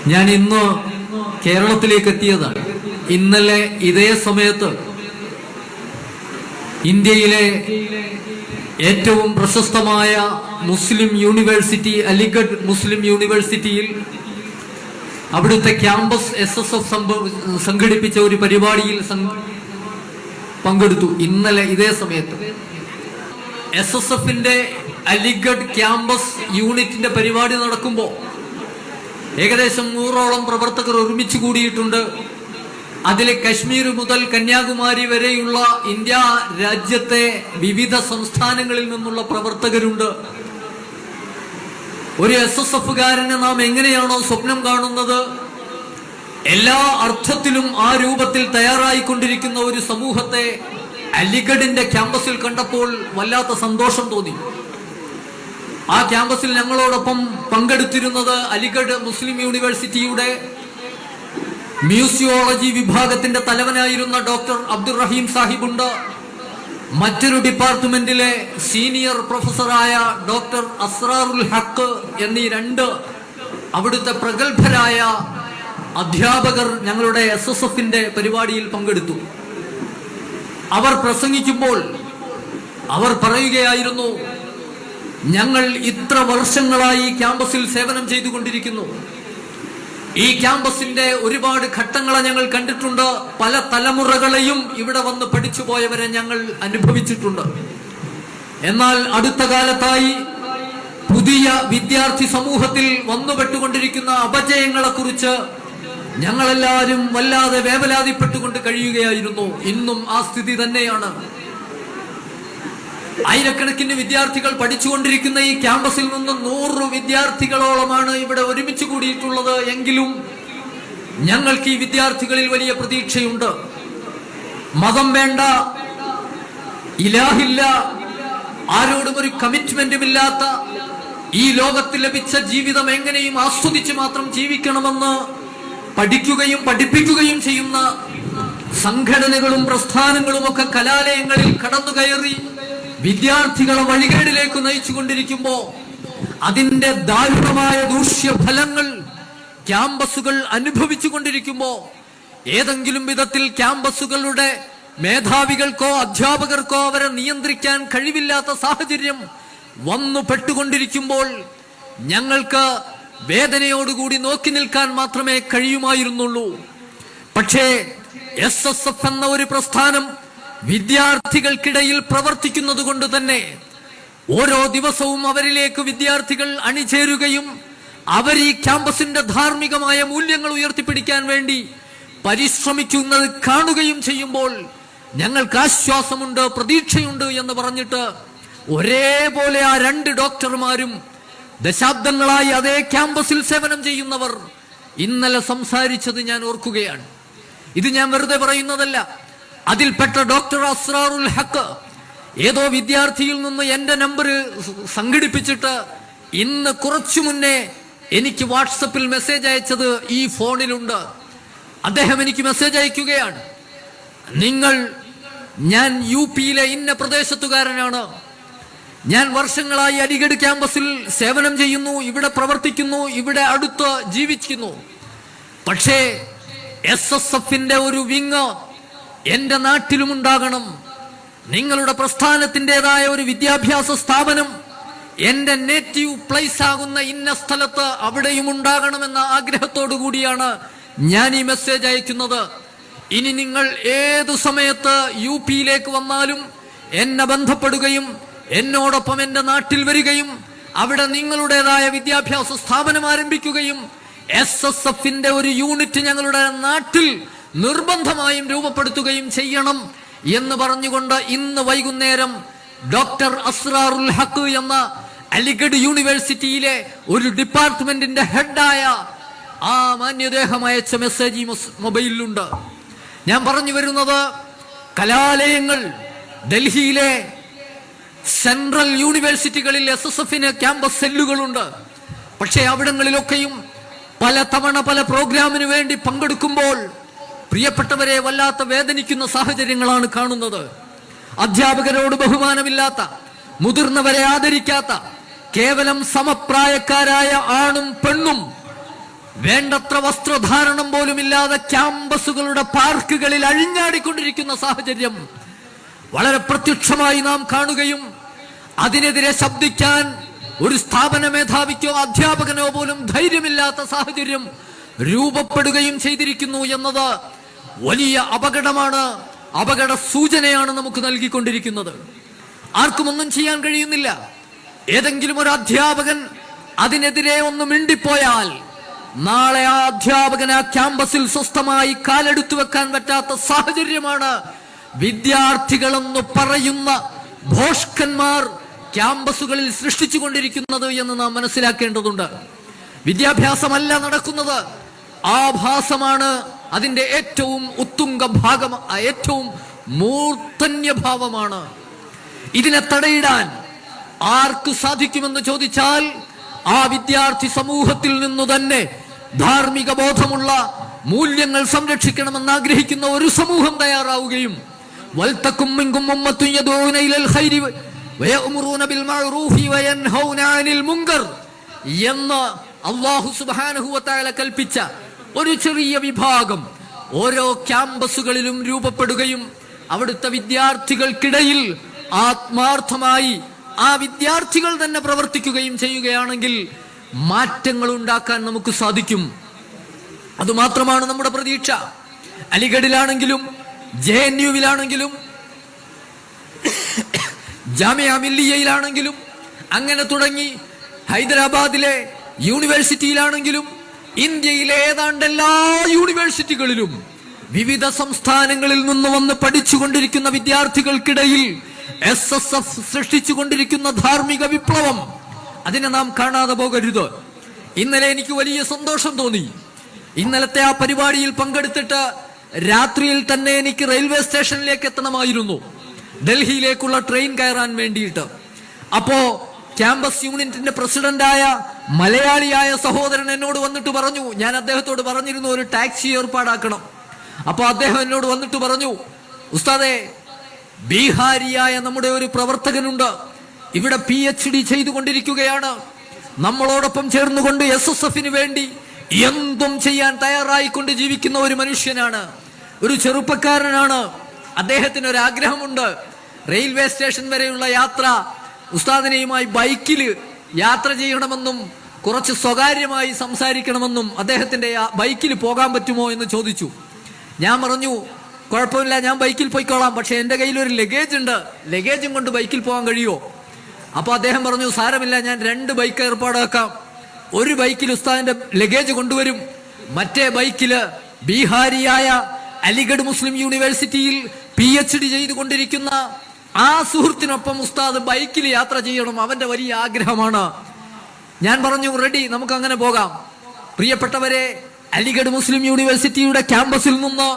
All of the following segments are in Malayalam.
ഞാൻ ഇന്ന് കേരളത്തിലേക്ക് എത്തിയതാണ്. ഇന്നലെ ഇതേ സമയത്ത് ഇന്ത്യയിലെ ഏറ്റവും പ്രശസ്തമായ മുസ്ലിം യൂണിവേഴ്സിറ്റി അലിഗഡ് മുസ്ലിം യൂണിവേഴ്സിറ്റിയിൽ അവിടുത്തെ ക്യാമ്പസ് SSF സംഘടിപ്പിച്ച ഒരു പരിപാടിയിൽ പങ്കെടുത്തു. ഇന്നലെ ഇതേ സമയത്ത് SSFന്റെ അലിഗഡ് ക്യാമ്പസ് യൂണിറ്റിന്റെ പരിപാടി നടക്കുമ്പോൾ ഏകദേശം 100ഓളം പ്രവർത്തകർ ഒരുമിച്ച് കൂടിയിട്ടുണ്ട്. അതിലെ കശ്മീർ മുതൽ കന്യാകുമാരി വരെയുള്ള ഇന്ത്യ രാജ്യത്തെ വിവിധ സംസ്ഥാനങ്ങളിൽ നിന്നുള്ള പ്രവർത്തകരുണ്ട്. ഒരു SSFകാരനെ നാം എങ്ങനെയാണോ സ്വപ്നം കാണുന്നത്, എല്ലാ അർത്ഥത്തിലും ആ രൂപത്തിൽ തയ്യാറായിക്കൊണ്ടിരിക്കുന്ന ഒരു സമൂഹത്തെ അലിഗഡിന്റെ ക്യാമ്പസിൽ കണ്ടപ്പോൾ വല്ലാത്ത സന്തോഷം തോന്നി. ആ ക്യാമ്പസിൽ ഞങ്ങളോടൊപ്പം പങ്കെടുത്തിരുന്നത് അലിഗഡ് മുസ്ലിം യൂണിവേഴ്സിറ്റിയുടെ മ്യൂസിയോളജി വിഭാഗത്തിന്റെ തലവനായിരുന്ന ഡോക്ടർ അബ്ദുറഹീം സാഹിബുണ്ട്. മറ്റൊരു ഡിപ്പാർട്ട്മെന്റിലെ സീനിയർ പ്രൊഫസറായ ഡോക്ടർ അസ്റാറുൽ ഹക്ക് എന്നീ 2 അവിടുത്തെ പ്രഗത്ഭരായ അധ്യാപകർ ഞങ്ങളുടെ SSFന്റെ പരിപാടിയിൽ പങ്കെടുത്തു. അവർ പ്രസംഗിക്കുമ്പോൾ അവർ പറയുകയായിരുന്നു, ഞങ്ങൾ ഇത്ര വർഷങ്ങളായി ക്യാമ്പസിൽ സേവനം ചെയ്തുകൊണ്ടിരിക്കുന്നു. ഈ ക്യാമ്പസിന്റെ ഒരുപാട് ഘട്ടങ്ങളെ ഞങ്ങൾ കണ്ടിട്ടുണ്ട്. പല തലമുറകളെയും ഇവിടെ വന്ന് പഠിച്ചു പോയവരെ ഞങ്ങൾ അനുഭവിച്ചിട്ടുണ്ട്. എന്നാൽ അടുത്ത കാലത്തായി പുതിയ വിദ്യാർത്ഥി സമൂഹത്തിൽ വന്നുപെട്ടുകൊണ്ടിരിക്കുന്ന അപജയങ്ങളെ കുറിച്ച് ഞങ്ങളെല്ലാവരും വല്ലാതെ വേവലാതിപ്പെട്ടുകൊണ്ട് കഴിയുകയായിരുന്നു. ഇന്നും ആ സ്ഥിതി തന്നെയാണ്. ആയിരക്കണക്കിന് വിദ്യാർത്ഥികൾ പഠിച്ചുകൊണ്ടിരിക്കുന്ന ഈ ക്യാമ്പസിൽ നിന്ന് 100 വിദ്യാർത്ഥികളോളമാണ് ഇവിടെ ഒരുമിച്ച് കൂടിയിട്ടുള്ളത്. എങ്കിലും ഞങ്ങൾക്ക് ഈ വിദ്യാർത്ഥികളിൽ വലിയ പ്രതീക്ഷയുണ്ട്. മതം വേണ്ട, ഇലാഹില്ല, ആരോടും ഒരു കമ്മിറ്റ്മെന്റും ഇല്ലാത്ത ഈ ലോകത്തിൽ ലഭിച്ച ജീവിതം എങ്ങനെയും ആസ്വദിച്ച് മാത്രം ജീവിക്കണമെന്ന് പഠിക്കുകയും പഠിപ്പിക്കുകയും ചെയ്യുന്ന സംഘടനകളും പ്രസ്ഥാനങ്ങളും ഒക്കെ കലാലയങ്ങളിൽ കടന്നു കയറി വിദ്യാർത്ഥികളെ വഴികേടിലേക്ക് നയിച്ചുകൊണ്ടിരിക്കുമ്പോ അതിന്റെ ദാരുണമായ ദൂഷ്യഫലങ്ങൾ ക്യാമ്പസുകൾ അനുഭവിച്ചു കൊണ്ടിരിക്കുമ്പോ ഏതെങ്കിലും വിധത്തിൽ ക്യാമ്പസുകളുടെ മേധാവികൾക്കോ അധ്യാപകർക്കോ അവരെ നിയന്ത്രിക്കാൻ കഴിവില്ലാത്ത സാഹചര്യം വന്നു പെട്ടുകൊണ്ടിരിക്കുമ്പോൾ ഞങ്ങൾക്ക് വേദനയോടുകൂടി നോക്കി നിൽക്കാൻ മാത്രമേ കഴിയുമായിരുന്നുള്ളൂ. പക്ഷേ SSF എന്ന ഒരു പ്രസ്ഥാനം വിദ്യാർത്ഥികൾക്കിടയിൽ പ്രവർത്തിക്കുന്നത് കൊണ്ട് തന്നെ ഓരോ ദിവസവും അവരിലേക്ക് വിദ്യാർത്ഥികൾ അണിചേരുകയും അവർ ഈ ക്യാമ്പസിന്റെ ധാർമ്മികമായ മൂല്യങ്ങൾ ഉയർത്തിപ്പിടിക്കാൻ വേണ്ടി പരിശ്രമിക്കുന്നത് കാണുകയും ചെയ്യുമ്പോൾ ഞങ്ങൾക്ക് ആശ്വാസമുണ്ട്, പ്രതീക്ഷയുണ്ട് എന്ന് പറഞ്ഞിട്ട് ഒരേപോലെ ആ 2 ഡോക്ടർമാരും ദശാബ്ദങ്ങളായി അതേ ക്യാമ്പസിൽ സേവനം ചെയ്യുന്നവർ ഇന്നലെ സംസാരിച്ചത് ഞാൻ ഓർക്കുകയാണ്. ഇത് ഞാൻ വെറുതെ പറയുന്നതല്ല. അതിൽപ്പെട്ട ഡോക്ടർ അസ്റാറുൽ ഹക്ക് ഏതോ വിദ്യാർത്ഥിയിൽ നിന്ന് എന്റെ നമ്പർ സംഘടിപ്പിച്ചിട്ട് ഇന്ന് കുറച്ചു മുന്നേ എനിക്ക് വാട്സപ്പിൽ മെസ്സേജ് അയച്ചത് ഈ ഫോണിലുണ്ട്. അദ്ദേഹം എനിക്ക് മെസ്സേജ് അയക്കുകയാണ്, ഞാൻ UPയിലെ ഇന്ന പ്രദേശത്തുകാരനാണ്, ഞാൻ വർഷങ്ങളായി അലിഗഡ് ക്യാമ്പസിൽ സേവനം ചെയ്യുന്നു, ഇവിടെ പ്രവർത്തിക്കുന്നു, ഇവിടെ അടുത്ത് ജീവിക്കുന്നു. പക്ഷേ SSFന്റെ ഒരു വിങ് എന്റെ നാട്ടിലും ഉണ്ടാകണം. നിങ്ങളുടെ പ്രസ്ഥാനത്തിൻ്റെതായ ഒരു വിദ്യാഭ്യാസ സ്ഥാപനം എന്റെ നേറ്റീവ് പ്ലേസ് ആകുന്ന ഇന്ന സ്ഥലത്ത് അവിടെയും ഉണ്ടാകണമെന്ന ആഗ്രഹത്തോടു കൂടിയാണ് ഞാൻ ഈ മെസ്സേജ് അയക്കുന്നത്. ഇനി നിങ്ങൾ ഏതു സമയത്ത് UPയിലേക്ക് വന്നാലും എന്നെ ബന്ധപ്പെടുകയും എന്നോടൊപ്പം എന്റെ നാട്ടിൽ വരികയും അവിടെ നിങ്ങളുടേതായ വിദ്യാഭ്യാസ സ്ഥാപനം ആരംഭിക്കുകയും SSFന്റെ ഒരു യൂണിറ്റ് ഞങ്ങളുടെ നാട്ടിൽ നിർബന്ധമായും രൂപപ്പെടുത്തുകയും ചെയ്യണം എന്ന് പറഞ്ഞുകൊണ്ട് ഇന്ന് വൈകുന്നേരം ഡോക്ടർ അസ്റാറുൽ ഹക്ക് എന്ന അലിഗഡ് യൂണിവേഴ്സിറ്റിയിലെ ഒരു ഡിപ്പാർട്ട്മെന്റിന്റെ ഹെഡായ ആ മാന്യദേഹം അയച്ച മെസ്സേജ് മൊബൈലിലുണ്ട്. ഞാൻ പറഞ്ഞു വരുന്നത്, കലാലയങ്ങൾ ഡൽഹിയിലെ സെൻട്രൽ യൂണിവേഴ്സിറ്റികളിൽ SSFന് ക്യാമ്പസ് സെല്ലുകളുണ്ട്. പക്ഷേ അവിടങ്ങളിലൊക്കെയും പല തവണ പല പ്രോഗ്രാമിന് വേണ്ടി പങ്കെടുക്കുമ്പോൾ പ്രിയപ്പെട്ടവരെ വല്ലാത്ത വേദനിക്കുന്ന സാഹചര്യങ്ങളാണ് കാണുന്നത്. അധ്യാപകരോട് ബഹുമാനമില്ലാത്ത, മുതിർന്നവരെ ആദരിക്കാത്ത, കേവലം സമപ്രായക്കാരായ ആണും പെണ്ണും വേണ്ടത്ര വസ്ത്രധാരണം പോലും ഇല്ലാതെ ക്യാമ്പസുകളുടെ പാർക്കുകളിൽ അഴിഞ്ഞാടിക്കൊണ്ടിരിക്കുന്ന സാഹചര്യം വളരെ പ്രത്യക്ഷമായി നാം കാണുകയും അതിനെതിരെ ശബ്ദിക്കാൻ ഒരു സ്ഥാപന മേധാവിക്കോ അധ്യാപകനോ പോലും ധൈര്യമില്ലാത്ത സാഹചര്യം രൂപപ്പെടുകയും ചെയ്തിരിക്കുന്നു എന്നത് വലിയ അപകടമാണ്, അപകട സൂചനയാണ് നമുക്ക് നൽകിക്കൊണ്ടിരിക്കുന്നത്. ആർക്കും ഒന്നും ചെയ്യാൻ കഴിയുന്നില്ല. ഏതെങ്കിലും ഒരു അധ്യാപകൻ അതിനെതിരെ ഒന്ന് മിണ്ടിപ്പോയാൽ നാളെ ആ അധ്യാപകൻ ആ ക്യാമ്പസിൽ സ്വസ്ഥമായി കാലെടുത്തു വെക്കാൻ പറ്റാത്ത സാഹചര്യമാണ് വിദ്യാർത്ഥികളെന്ന് പറയുന്ന ഭോഷ്കന്മാർ ക്യാമ്പസുകളിൽ സൃഷ്ടിച്ചുകൊണ്ടിരിക്കുന്നത് എന്ന് നാം മനസ്സിലാക്കേണ്ടതുണ്ട്. വിദ്യാഭ്യാസമല്ല നടക്കുന്നത്, ആഭാസമാണ് അതിന്റെ ഏറ്റവും ഉത്തുംഗ ഭാഗം, ഏറ്റവും മൂർധന്യഭാവമാണ്. ഇതിനെ തടയിടാൻ ആർക്ക് സാധിക്കുമെന്ന് ചോദിച്ചാൽ ആ വിദ്യാർത്ഥി സമൂഹത്തിൽ നിന്നു തന്നെ ധാർമ്മിക ബോധമുള്ള മൂല്യങ്ങൾ സംരക്ഷിക്കണമെന്ന് ആഗ്രഹിക്കുന്ന ഒരു സമൂഹം തയ്യാറാവുകയും വൽതകും മിൻകും ഉമ്മത്തുൻ യദഊന ഇലൽ ഖൈരി വയഅ്മുറൂന ബിൽ മഅറൂഫി വയൻഹൗന അനിൽ മുൻകർ എന്ന് അല്ലാഹു സുബ്ഹാനഹു വ തആല കൽപ്പിച്ച ഒരു ചെറിയ വിഭാഗം ഓരോ ക്യാമ്പസുകളിലും രൂപപ്പെടുകയും അവിടുത്തെ വിദ്യാർത്ഥികൾക്കിടയിൽ ആത്മാർത്ഥമായി ആ വിദ്യാർത്ഥികൾ തന്നെ പ്രവർത്തിക്കുകയും ചെയ്യുകയാണെങ്കിൽ മാറ്റങ്ങൾ ഉണ്ടാക്കാൻ നമുക്ക് സാധിക്കും. അതുമാത്രമാണ് നമ്മുടെ പ്രതീക്ഷ. അലിഗഡിലാണെങ്കിലും JNUവിലാണെങ്കിലും ജാമിഅ മില്ലിയയിലാണെങ്കിലും അങ്ങനെ തുടങ്ങി ഹൈദരാബാദിലെ യൂണിവേഴ്സിറ്റിയിലാണെങ്കിലും ഇന്ത്യയിലെ ഏതാണ്ട് എല്ലാ യൂണിവേഴ്സിറ്റികളിലും വിവിധ സംസ്ഥാനങ്ങളിൽ നിന്ന് വന്ന് പഠിച്ചുകൊണ്ടിരിക്കുന്ന വിദ്യാർത്ഥികൾക്കിടയിൽ SSF സൃഷ്ടിച്ചുകൊണ്ടിരിക്കുന്ന ധാർമ്മിക വിപ്ലവം, അതിനെ നാം കാണാതെ പോകരുത്. ഇന്നലെ എനിക്ക് വലിയ സന്തോഷം തോന്നി. ഇന്നലത്തെ ആ പരിപാടിയിൽ പങ്കെടുത്തിട്ട് രാത്രിയിൽ തന്നെ എനിക്ക് റെയിൽവേ സ്റ്റേഷനിലേക്ക് എത്തണമായിരുന്നു, ഡൽഹിയിലേക്കുള്ള ട്രെയിൻ കയറാൻ വേണ്ടിയിട്ട്. അപ്പോ ക്യാമ്പസ് യൂണിറ്റിന്റെ പ്രസിഡന്റായ മലയാളിയായ സഹോദരൻ എന്നോട് വന്നിട്ട് പറഞ്ഞു, ഞാൻ അദ്ദേഹത്തോട് പറഞ്ഞിരുന്നു ഒരു ടാക്സി ഏർപ്പാടാക്കണം. അപ്പൊ അദ്ദേഹം എന്നോട് വന്നിട്ട് പറഞ്ഞു, ഉസ്താദേ, ബീഹാരിയായ നമ്മുടെ ഒരു പ്രവർത്തകനുണ്ട്, ഇവിടെ PhD ചെയ്തുകൊണ്ടിരിക്കുകയാണ്, നമ്മളോടൊപ്പം ചേർന്നുകൊണ്ട് SSFന് വേണ്ടി എന്തും ചെയ്യാൻ തയ്യാറായിക്കൊണ്ട് ജീവിക്കുന്ന ഒരു മനുഷ്യനാണ്, ഒരു ചെറുപ്പക്കാരനാണ്. അദ്ദേഹത്തിന് ഒരു ആഗ്രഹമുണ്ട്, റെയിൽവേ സ്റ്റേഷൻ വരെയുള്ള യാത്ര ഉസ്താദിനെയുമായി ബൈക്കിൽ യാത്ര ചെയ്യണമെന്നും കുറച്ച് സ്വകാര്യമായി സംസാരിക്കണമെന്നും അദ്ദേഹത്തിന്റെ ബൈക്കിൽ പോകാൻ പറ്റുമോ എന്ന് ചോദിച്ചു. ഞാൻ പറഞ്ഞു, കുഴപ്പമില്ല, ഞാൻ ബൈക്കിൽ പോയിക്കോളാം, പക്ഷെ എന്റെ കയ്യിൽ ഒരു ലഗേജ് ഉണ്ട്, ലഗേജും കൊണ്ട് ബൈക്കിൽ പോകാൻ കഴിയുമോ? അപ്പൊ അദ്ദേഹം പറഞ്ഞു, സാരമില്ല, ഞാൻ 2 ബൈക്ക് ഏർപ്പാടാക്കാം. ഒരു ബൈക്കിൽ ഉസ്താദിന്റെ ലഗേജ് കൊണ്ടുവരും, മറ്റേ ബൈക്കില് ബീഹാരിയായ അലിഗഡ് മുസ്ലിം യൂണിവേഴ്സിറ്റിയിൽ PhD ചെയ്തുകൊണ്ടിരിക്കുന്ന ആ സുഹൃത്തിനൊപ്പം ഉസ്താദ് ബൈക്കിൽ യാത്ര ചെയ്യണം, അവന്റെ വലിയ ആഗ്രഹമാണ്. ഞാൻ പറഞ്ഞു, റെഡി, നമുക്ക് അങ്ങനെ പോകാം. പ്രിയപ്പെട്ടവരെ, അലിഗഡ് മുസ്ലിം യൂണിവേഴ്സിറ്റിയുടെ ക്യാമ്പസിൽ നിന്ന്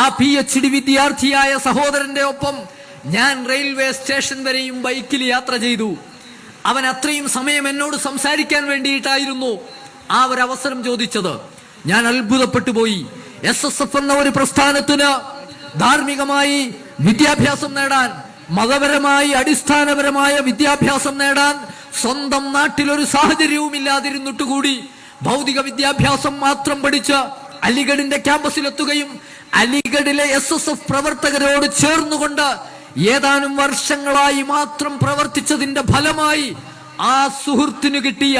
ആ PhD വിദ്യാർത്ഥിയായ സഹോദരന്റെ ഒപ്പം ഞാൻ റെയിൽവേ സ്റ്റേഷൻ വരെയും ബൈക്കിൽ യാത്ര ചെയ്തു. അവൻ അത്രയും സമയം എന്നോട് സംസാരിക്കാൻ വേണ്ടിയിട്ടായിരുന്നു ആ ഒരു അവസരം ചോദിച്ചത്. ഞാൻ അത്ഭുതപ്പെട്ടു പോയി. SSF എന്ന ഒരു പ്രസ്ഥാനത്തിന് ധാർമ്മികമായി വിദ്യാഭ്യാസം നേടാൻ, മതപരമായി അടിസ്ഥാനപരമായ വിദ്യാഭ്യാസം നേടാൻ സ്വന്തം നാട്ടിൽ ഒരു സാഹചര്യവും ഇല്ലാതിരുന്നിട്ടുകൂടി ഭൗതിക വിദ്യാഭ്യാസം മാത്രം പഠിച്ച് അലിഗഡിന്റെ ക്യാമ്പസിലെത്തുകയും അലിഗഡിലെ SSF പ്രവർത്തകരോട് ചേർന്നുകൊണ്ട് ഏതാനും വർഷങ്ങളായി മാത്രം പ്രവർത്തിച്ചതിന്റെ ഫലമായി ആ സുഹൃത്തിന് കിട്ടിയ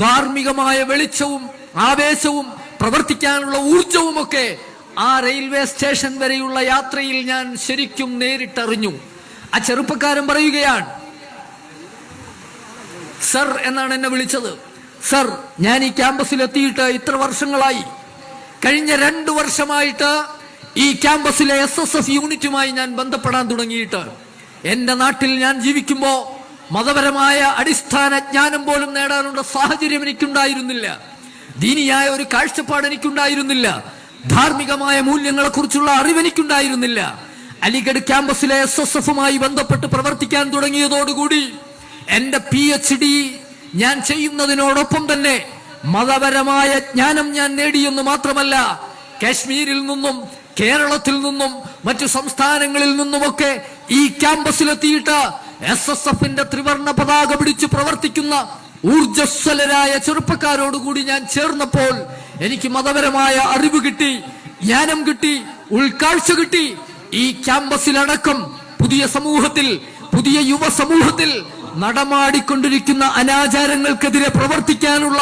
ധാർമ്മികമായ വെളിച്ചവും ആവേശവും പ്രവർത്തിക്കാനുള്ള ഊർജവുമൊക്കെ ആ റെയിൽവേ സ്റ്റേഷൻ വരെയുള്ള യാത്രയിൽ ഞാൻ ശരിക്കും നേരിട്ടറിഞ്ഞു. ആ ചെറുപ്പക്കാരൻ പറയുകയാണ്, സർ എന്നാണ് എന്നെ വിളിച്ചത്. സർ, ഞാൻ ഈ ക്യാമ്പസിൽ എത്തിയിട്ട് ഇത്ര വർഷങ്ങളായി. കഴിഞ്ഞ 2 വർഷമായിട്ട് ഈ ക്യാമ്പസിലെ SSF യൂണിറ്റുമായി ഞാൻ ബന്ധപ്പെടാൻ തുടങ്ങിയിട്ട്. എന്റെ നാട്ടിൽ ഞാൻ ജീവിക്കുമ്പോ മതപരമായ അടിസ്ഥാന ജ്ഞാനം പോലും നേടാനുള്ള സാഹചര്യം എനിക്കുണ്ടായിരുന്നില്ല, ദീനിയായ ഒരു കാഴ്ചപ്പാട് എനിക്കുണ്ടായിരുന്നില്ല, ധാർമ്മികമായ മൂല്യങ്ങളെ കുറിച്ചുള്ള അറിവ് എനിക്കുണ്ടായിരുന്നില്ല. അലിഗഡ് ക്യാമ്പസിലെ SSFുമായി ബന്ധപ്പെട്ട് പ്രവർത്തിക്കാൻ തുടങ്ങിയതോടുകൂടി എന്റെ PhD ഞാൻ ചെയ്യുന്നതിനോടൊപ്പം തന്നെ മതപരമായ ജ്ഞാനം ഞാൻ നേടിയെന്ന് മാത്രമല്ല, കാശ്മീരിൽ നിന്നും കേരളത്തിൽ നിന്നും മറ്റു സംസ്ഥാനങ്ങളിൽ നിന്നുമൊക്കെ ഈ ക്യാമ്പസിലെത്തിയിട്ട് SSFന്റെ ത്രിവർണ്ണ പതാക പിടിച്ച് പ്രവർത്തിക്കുന്ന ഊർജ്ജസ്വലരായ ചെറുപ്പക്കാരോടുകൂടി ഞാൻ ചേർന്നപ്പോൾ എനിക്ക് മതപരമായ അറിവ് കിട്ടി, ജ്ഞാനം കിട്ടി, ഉൾക്കാഴ്ച കിട്ടി. ഈ ക്യാമ്പസിലടക്കം പുതിയ സമൂഹത്തിൽ, പുതിയ യുവ സമൂഹത്തിൽ നടമാടിക്കൊണ്ടിരിക്കുന്ന അനാചാരങ്ങൾക്കെതിരെ പ്രവർത്തിക്കാനുള്ള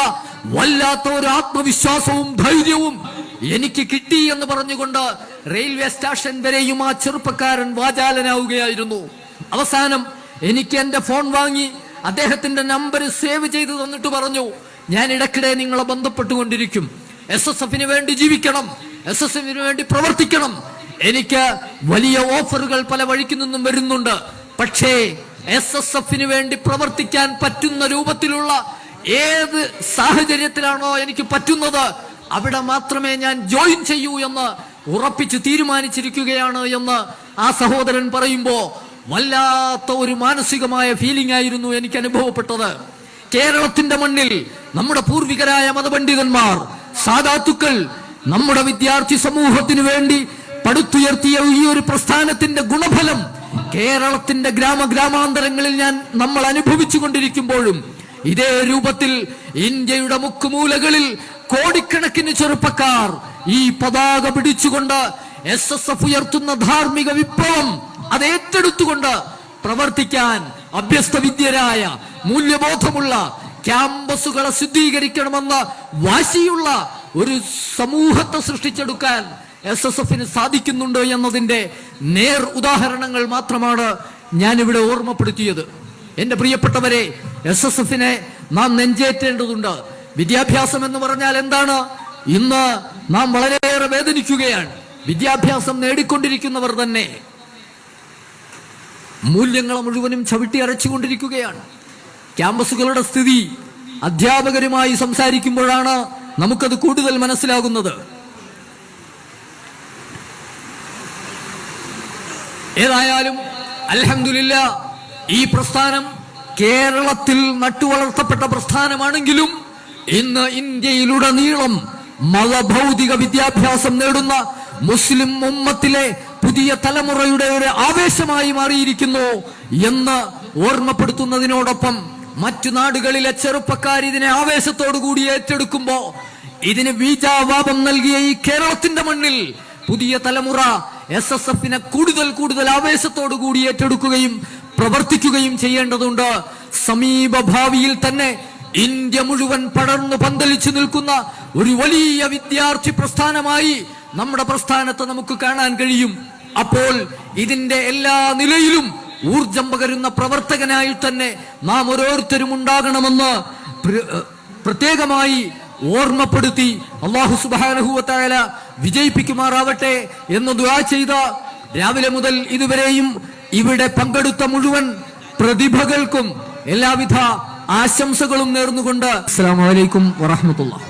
വല്ലാത്ത ഒരു ആത്മവിശ്വാസവും ധൈര്യവും എനിക്ക് കിട്ടി എന്ന് പറഞ്ഞുകൊണ്ട് റെയിൽവേ സ്റ്റേഷൻ വരെയും ആ ചെറുപ്പക്കാരൻ വാചാലനാവുകയായിരുന്നു. അവസാനം എനിക്ക് എന്റെ ഫോൺ വാങ്ങി അദ്ദേഹത്തിന്റെ നമ്പർ സേവ് ചെയ്ത് തന്നിട്ട് പറഞ്ഞു, ഞാൻ ഇടയ്ക്കിടെ നിങ്ങളെ ബന്ധപ്പെട്ടുകൊണ്ടിരിക്കും. SSF വേണ്ടി ജീവിക്കണം, SSF വേണ്ടി പ്രവർത്തിക്കണം. എനിക്ക് വലിയ ഓഫറുകൾ പല വഴിക്ക് നിന്നും വരുന്നുണ്ട്. പക്ഷേ SSF വേണ്ടി പ്രവർത്തിക്കാൻ പറ്റുന്ന രൂപത്തിലുള്ള ഏത് സാഹചര്യത്തിലാണോ എനിക്ക് പറ്റുന്നത് അവിടെ മാത്രമേ ഞാൻ ജോയിൻ ചെയ്യൂ എന്ന് ഉറപ്പിച്ച് തീരുമാനിച്ചിരിക്കുകയാണ് എന്ന് ആ സഹോദരൻ പറയുമ്പോ വല്ലാത്ത ഒരു മാനസികമായ ഫീലിംഗ് ആയിരുന്നു എനിക്ക് അനുഭവപ്പെട്ടത്. കേരളത്തിന്റെ മണ്ണിൽ നമ്മുടെ പൂർവികരായ മതപണ്ഡിതന്മാർ, സാദാത്തുക്കൾ, നമ്മുടെ വിദ്യാർത്ഥി സമൂഹത്തിന് വേണ്ടി പടുത്തുയർത്തിയ ഈ ഒരു പ്രസ്ഥാനത്തിന്റെ ഗുണഫലം കേരളത്തിന്റെ ഗ്രാമാന്തരങ്ങളിൽ നമ്മൾ അനുഭവിച്ചു കൊണ്ടിരിക്കുമ്പോഴും ഇതേ രൂപത്തിൽ ഇന്ത്യയുടെ മുക്കുമൂലകളിൽ കോടിക്കണക്കിന് ചെറുപ്പക്കാർ ഈ പതാക പിടിച്ചുകൊണ്ട് SSF ഉയർത്തുന്ന ധാർമ്മിക വിപ്ലവം അത് ഏറ്റെടുത്തുകൊണ്ട് പ്രവർത്തിക്കാൻ അഭ്യസ്തവിദ്യരായ, മൂല്യബോധമുള്ള, ക്യാമ്പസുകളെ ശുദ്ധീകരിക്കണമെന്ന വാശിയുള്ള ഒരു സമൂഹത്തെ സൃഷ്ടിച്ചെടുക്കാൻ SSF സാധിക്കുന്നുണ്ട് എന്നതിന്റെ നേർ ഉദാഹരണങ്ങൾ മാത്രമാണ് ഞാനിവിടെ ഓർമ്മപ്പെടുത്തിയത്. എന്റെ പ്രിയപ്പെട്ടവരെ, SSF നാം നെഞ്ചേറ്റേണ്ടതുണ്ട്. വിദ്യാഭ്യാസം എന്ന് പറഞ്ഞാൽ എന്താണ്? ഇന്ന് നാം വളരെയേറെ വേദനിക്കുകയാണ്. വിദ്യാഭ്യാസം നേടിക്കൊണ്ടിരിക്കുന്നവർ തന്നെ മൂല്യങ്ങളെ മുഴുവനും ചവിട്ടി അരച്ചുകൊണ്ടിരിക്കുകയാണ്. ക്യാമ്പസുകളുടെ സ്ഥിതി അധ്യാപകരുമായി സംസാരിക്കുമ്പോഴാണ് നമുക്കത് കൂടുതൽ മനസ്സിലാകുന്നത്. ഏതായാലും അൽഹംദുലില്ലാഹ് ഈ പ്രസ്ഥാനം കേരളത്തിൽ നട്ടുവളർത്തപ്പെട്ട പ്രസ്ഥാനമാണെങ്കിലും ഇന്ന് ഇന്ത്യയിലുടനീളം മതഭൗതിക വിദ്യാഭ്യാസം നേടുന്ന മുസ്ലിം ഉമ്മത്തിലെ പുതിയ തലമുറയുടെ ഒരു ആവേശമായി മാറിയിരിക്കുന്നു എന്ന് ഓർമ്മപ്പെടുത്തുന്നതിനോടൊപ്പം മറ്റു നാടുകളിലെ ചെറുപ്പക്കാർ ഇതിനെ ആവേശത്തോടു കൂടി ഏറ്റെടുക്കുമ്പോ ഇതിന് ബീജാവാപം നൽകിയ ഈ കേരളത്തിന്റെ മണ്ണിൽ പുതിയ തലമുറ SSF കൂടുതൽ ആവേശത്തോടു കൂടി ഏറ്റെടുക്കുകയും പ്രവർത്തിക്കുകയും ചെയ്യേണ്ടതുണ്ട്. സമീപ ഭാവിയിൽ തന്നെ ഇന്ത്യ മുഴുവൻ പടർന്നു പന്തലിച്ചു നിൽക്കുന്ന ഒരു വലിയ വിദ്യാർത്ഥി പ്രസ്ഥാനമായി നമ്മുടെ പ്രസ്ഥാനത്തെ നമുക്ക് കാണാൻ കഴിയും. അപ്പോൾ ഇതിന്റെ എല്ലാ നിലയിലും ഊർജം പകരുന്ന പ്രവർത്തകനായി തന്നെ നാം ഓരോരുത്തരും ഉണ്ടാകണമെന്ന് പ്രത്യേകമായി ഓർമ്മപ്പെടുത്തി അല്ലാഹു സുബ്ഹാനഹു വ തആല വിജയിപ്പിക്കുമാറാവട്ടെ എന്ന് ദുആ ചെയ്ത രാവിലെ മുതൽ ഇതുവരെയും ഇവിടെ പങ്കെടുത്ത മുഴുവൻ പ്രതിഭകൾക്കും എല്ലാവിധ ആശംസകളും നേർന്നുകൊണ്ട് അസ്സലാമു അലൈക്കും വറഹ്മത്തുള്ളാഹി.